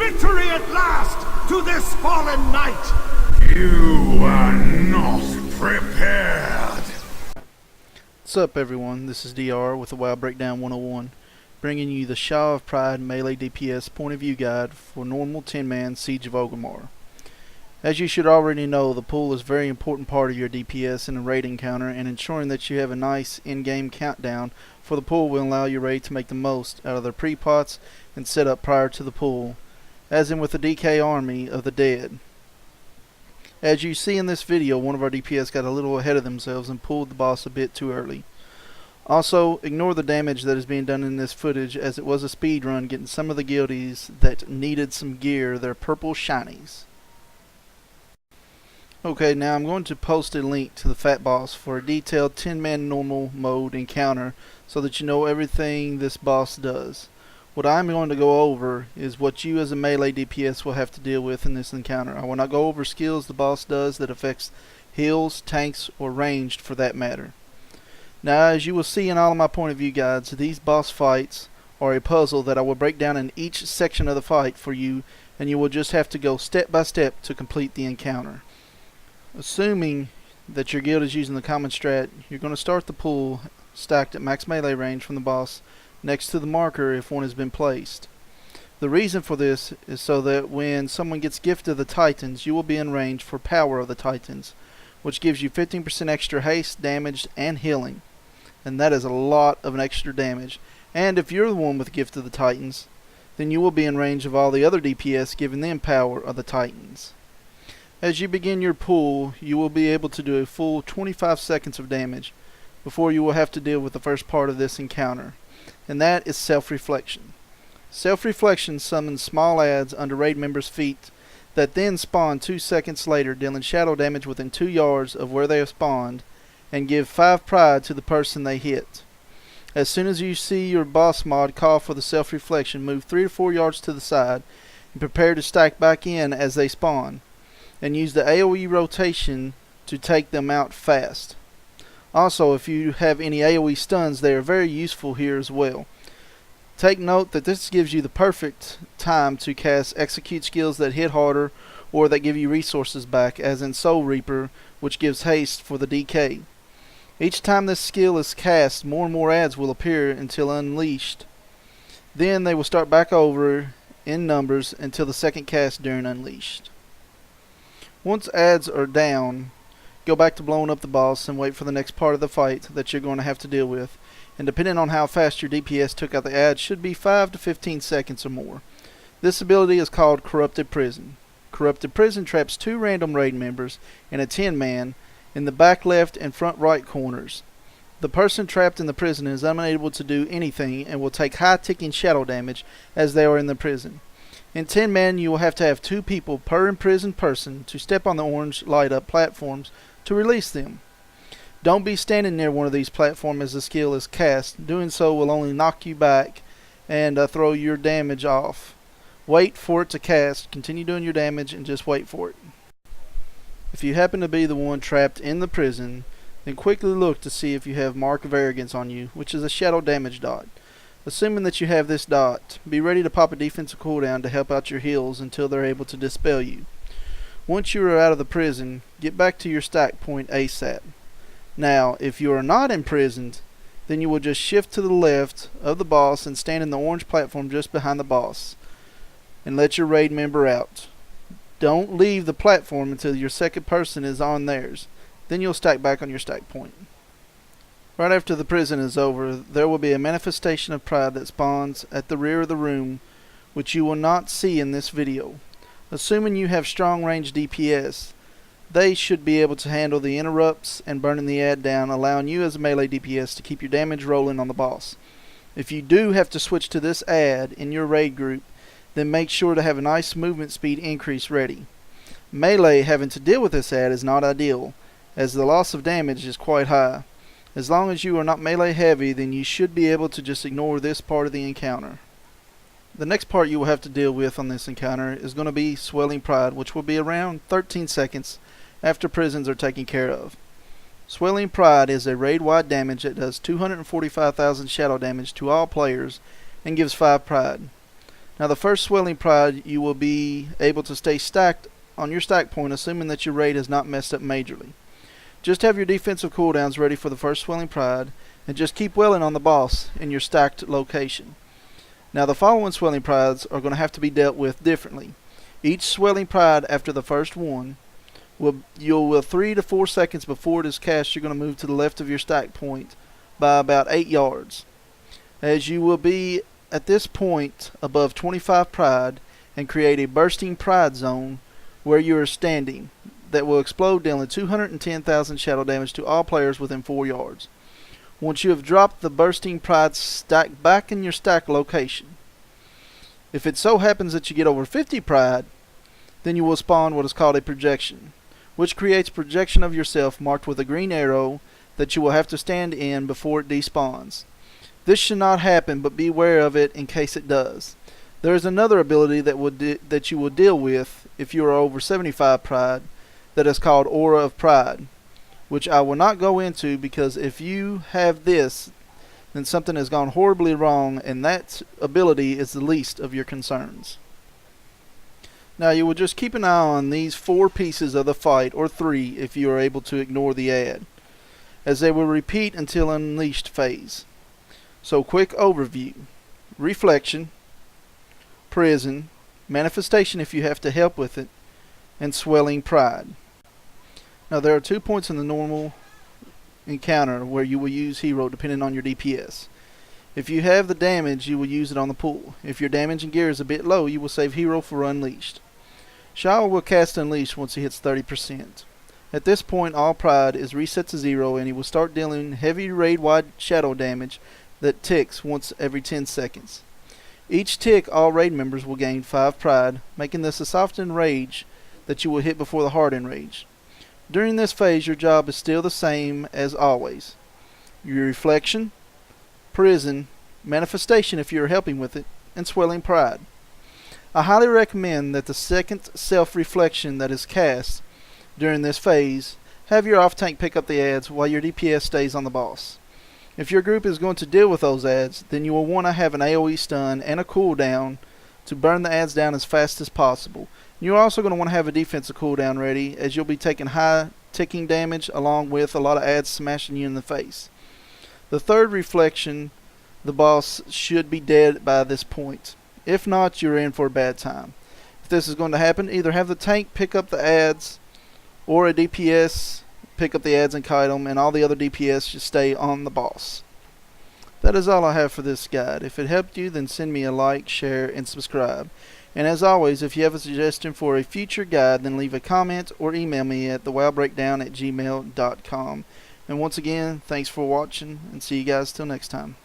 victory at last to this fallen knight! You are not prepared! What's up everyone, this is DR with the WoW Breakdown 101, bringing you the Sha of Pride Melee DPS point of view guide for normal 10-man Siege of Orgrimmar. As you should already know, the pool is a very important part of your DPS in a raid encounter, and ensuring that you have a nice in-game countdown for the pool will allow your raid to make the most out of their pre-pots and setup prior to the pool, as in with the DK army of the dead. As you see in this video, one of our DPS got a little ahead of themselves and pulled the boss a bit too early. Also, ignore the damage that is being done in this footage, as it was a speed run getting some of the guildies that needed some gear their purple shinies. Okay, now I'm going to post a link to the Fat Boss for a detailed 10-man normal mode encounter so that you know everything this boss does. What I'm going to go over is what you as a melee DPS will have to deal with in this encounter. I will not go over skills the boss does that affects heals, tanks, or ranged for that matter. Now, as you will see in all of my point of view guides, these boss fights are a puzzle that I will break down in each section of the fight for you, and you will just have to go step by step to complete the encounter. Assuming that your guild is using the common strat, you're going to start the pool stacked at max melee range from the boss next to the marker if one has been placed. The reason for this is so that when someone gets gifted the Titans, you will be in range for power of the Titans, which gives you 15% extra haste, damage, and healing. And that is a lot of extra damage. And if you're the one with gift of the Titans, then you will be in range of all the other DPS, giving them power of the Titans. As you begin your pool, you will be able to do a full 25 seconds of damage before you will have to deal with the first part of this encounter, and that is self-reflection. Self-reflection summons small adds under raid members' feet that then spawn 2 seconds later, dealing shadow damage within 2 yards of where they have spawned, and give 5 pride to the person they hit. As soon as you see your boss mod call for the self-reflection, move 3 to 4 yards to the side and prepare to stack back in as they spawn, and use the AoE rotation to take them out fast. Also, if you have any AoE stuns, they are very useful here as well. Take note that this gives you the perfect time to cast execute skills that hit harder or that give you resources back, as in Soul Reaper, which gives haste for the DK. Each time this skill is cast, more and more adds will appear until unleashed. Then they will start back over in numbers until the second cast during unleashed. Once adds are down, go back to blowing up the boss and wait for the next part of the fight that you're going to have to deal with. And depending on how fast your DPS took out the ads, should be 5 to 15 seconds or more. This ability is called Corrupted Prison. Corrupted Prison traps 2 random raid members in a 10-man in the back left and front right corners. The person trapped in the prison is unable to do anything and will take high ticking shadow damage as they are in the prison. In 10-man, you will have to have 2 people per imprisoned person to step on the orange light up platforms to release them. Don't be standing near one of these platforms as the skill is cast. Doing so will only knock you back and throw your damage off. Wait for it to cast, continue doing your damage, and just wait for it. If you happen to be the one trapped in the prison, then quickly look to see if you have Mark of Arrogance on you, which is a shadow damage dot. Assuming that you have this dot, be ready to pop a defensive cooldown to help out your heals until they're able to dispel you. Once you are out of the prison, get back to your stack point ASAP. Now, if you are not imprisoned, then you will just shift to the left of the boss and stand in the orange platform just behind the boss, and let your raid member out. Don't leave the platform until your second person is on theirs. Then you'll stack back on your stack point. Right after the prison is over, there will be a manifestation of pride that spawns at the rear of the room, which you will not see in this video. Assuming you have strong range DPS, they should be able to handle the interrupts and burning the ad down, allowing you as a melee DPS to keep your damage rolling on the boss. If you do have to switch to this ad in your raid group, then make sure to have a nice movement speed increase ready. Melee having to deal with this ad is not ideal, as the loss of damage is quite high. As long as you are not melee heavy, then you should be able to just ignore this part of the encounter. The next part you will have to deal with on this encounter is going to be Swelling Pride, which will be around 13 seconds after prisons are taken care of. Swelling Pride is a raid-wide damage that does 245,000 shadow damage to all players and gives 5 pride. Now the first Swelling Pride, you will be able to stay stacked on your stack point, assuming that your raid has not messed up majorly. Just have your defensive cooldowns ready for the first Swelling Pride, and just keep welling on the boss in your stacked location. Now the following Swelling Prides are going to have to be dealt with differently. Each Swelling Pride after the first one, will 3 to 4 seconds before it is cast, you're going to move to the left of your stack point by about 8 yards. As you will be at this point above 25 Pride, and create a bursting Pride zone where you are standing that will explode, dealing 210,000 shadow damage to all players within 4 yards. Once you have dropped the bursting Pride stack back in your stack location, if it so happens that you get over 50 Pride, then you will spawn what is called a projection, which creates projection of yourself marked with a green arrow that you will have to stand in before it despawns. This should not happen, but beware of it in case it does. There is another ability that you will deal with if you are over 75 Pride, that is called Aura of Pride, which I will not go into, because if you have this, then something has gone horribly wrong, and that ability is the least of your concerns. Now you will just keep an eye on these 4 pieces of the fight, or 3 if you are able to ignore the ad, as they will repeat until Unleashed phase. So quick overview: Reflection, Prison, Manifestation if you have to help with it, and Swelling Pride. Now there are 2 points in the normal encounter where you will use hero depending on your DPS. If you have the damage, you will use it on the pool. If your damage and gear is a bit low, you will save hero for Unleashed. Sha will cast Unleashed once he hits 30%. At this point, all Pride is reset to 0, and he will start dealing heavy raid-wide shadow damage that ticks once every 10 seconds. Each tick, all raid members will gain 5 Pride, making this a soft enrage that you will hit before the hard enrage. During this phase, your job is still the same as always: your Reflection, Prison, Manifestation if you are helping with it, and Swelling Pride. I highly recommend that the second self-reflection that is cast during this phase, have your off-tank pick up the ads while your DPS stays on the boss. If your group is going to deal with those ads, then you will want to have an AoE stun and a cooldown to burn the ads down as fast as possible. You're also going to want to have a defensive cooldown ready, as you'll be taking high ticking damage along with a lot of ads smashing you in the face. The third reflection, the boss should be dead by this point. If not, you're in for a bad time. If this is going to happen, either have the tank pick up the ads, or a DPS pick up the ads and kite them, and all the other DPS should stay on the boss. That is all I have for this guide. If it helped you, then send me a like, share, and subscribe. And as always, if you have a suggestion for a future guide, then leave a comment or email me at thewowbreakdown@gmail.com. And once again, thanks for watching, and see you guys till next time.